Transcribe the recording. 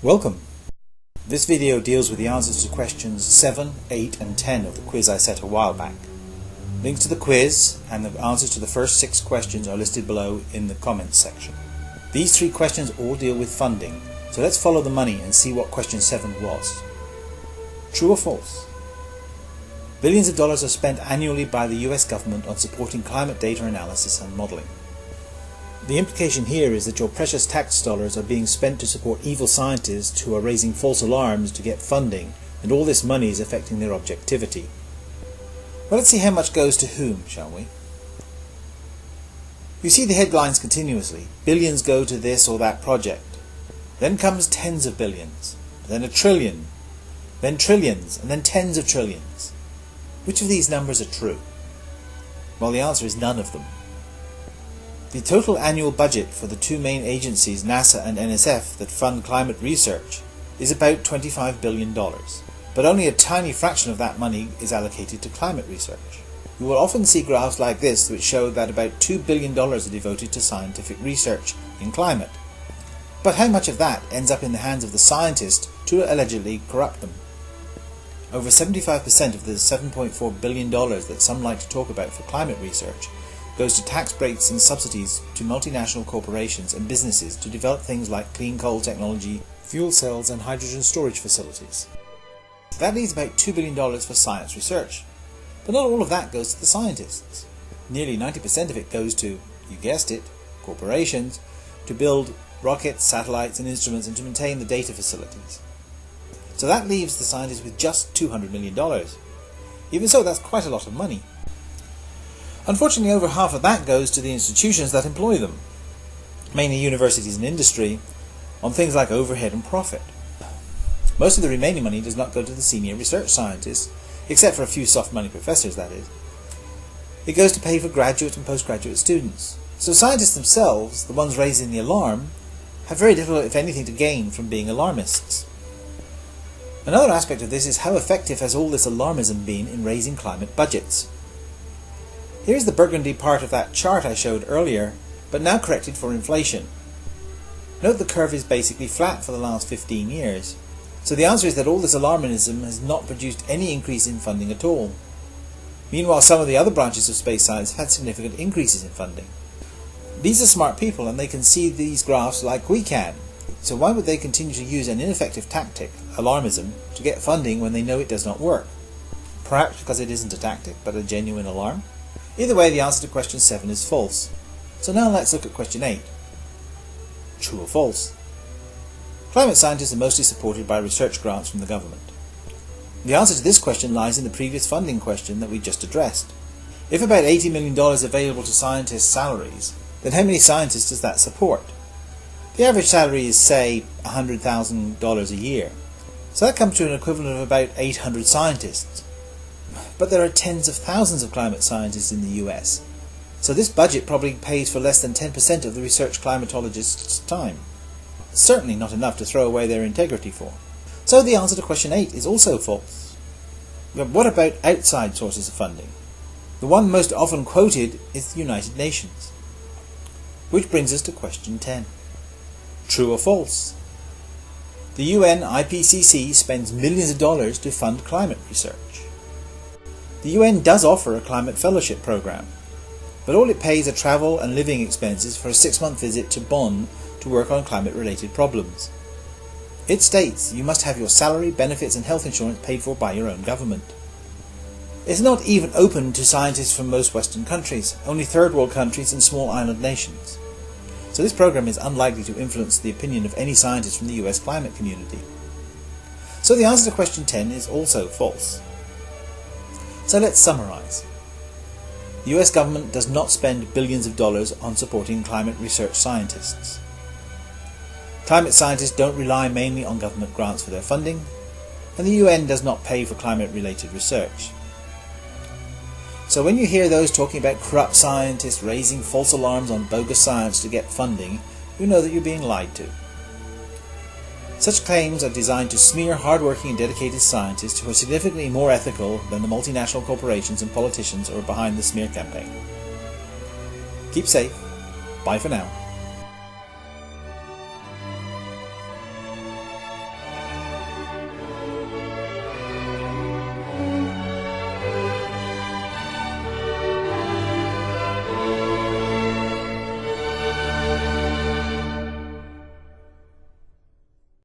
Welcome! This video deals with the answers to questions 7, 8 and 10 of the quiz I set a while back. Links to the quiz and the answers to the first 6 questions are listed below in the comments section. These 3 questions all deal with funding, so let's follow the money and see what question 7 was. True or false? Billions of dollars are spent annually by the US government on supporting climate data analysis and modelling. The implication here is that your precious tax dollars are being spent to support evil scientists who are raising false alarms to get funding, and all this money is affecting their objectivity. Well, let's see how much goes to whom, shall we? You see the headlines continuously. Billions go to this or that project. Then comes tens of billions, then a trillion, then trillions, and then tens of trillions. Which of these numbers are true? Well, the answer is none of them. The total annual budget for the 2 main agencies, NASA and NSF, that fund climate research is about $25 billion, but only a tiny fraction of that money is allocated to climate research. You will often see graphs like this which show that about $2 billion are devoted to scientific research in climate. But how much of that ends up in the hands of the scientists to allegedly corrupt them? Over 75% of the $7.4 billion that some like to talk about for climate research goes to tax breaks and subsidies to multinational corporations and businesses to develop things like clean coal technology, fuel cells and hydrogen storage facilities. That leaves about $2 billion for science research. But not all of that goes to the scientists. Nearly 90% of it goes to, you guessed it, corporations, to build rockets, satellites and instruments and to maintain the data facilities. So that leaves the scientists with just $200 million. Even so, that's quite a lot of money. Unfortunately, over half of that goes to the institutions that employ them, mainly universities and industry, on things like overhead and profit. Most of the remaining money does not go to the senior research scientists, except for a few soft money professors, that is. It goes to pay for graduate and postgraduate students. So scientists themselves, the ones raising the alarm, have very little, if anything, to gain from being alarmists. Another aspect of this is how effective has all this alarmism been in raising climate budgets. Here's the burgundy part of that chart I showed earlier, but now corrected for inflation. Note the curve is basically flat for the last 15 years. So the answer is that all this alarmism has not produced any increase in funding at all. Meanwhile, some of the other branches of space science had significant increases in funding. These are smart people and they can see these graphs like we can. So why would they continue to use an ineffective tactic, alarmism, to get funding when they know it does not work? Perhaps because it isn't a tactic, but a genuine alarm? Either way, the answer to question 7 is false. So now let's look at question 8. True or false? Climate scientists are mostly supported by research grants from the government. The answer to this question lies in the previous funding question that we just addressed. If about $80 million is available to scientists' salaries, then how many scientists does that support? The average salary is, say, $100,000 a year. So that comes to an equivalent of about 800 scientists. But there are tens of thousands of climate scientists in the US, so this budget probably pays for less than 10% of the research climatologists' time. Certainly not enough to throw away their integrity for. So the answer to question 8 is also false. But what about outside sources of funding? The one most often quoted is the United Nations. Which brings us to question 10. True or false? The UNIPCC spends millions of dollars to fund climate research. The UN does offer a climate fellowship program, but all it pays are travel and living expenses for a 6-month visit to Bonn to work on climate-related problems. It states you must have your salary, benefits and health insurance paid for by your own government. It's not even open to scientists from most Western countries, only third world countries and small island nations. So this program is unlikely to influence the opinion of any scientist from the US climate community. So the answer to question 10 is also false. So let's summarise. The US government does not spend billions of dollars on supporting climate research scientists. Climate scientists don't rely mainly on government grants for their funding, and the UN does not pay for climate-related research. So when you hear those talking about corrupt scientists raising false alarms on bogus science to get funding, you know that you're being lied to. Such claims are designed to smear hard-working and dedicated scientists who are significantly more ethical than the multinational corporations and politicians who are behind the smear campaign. Keep safe. Bye for now.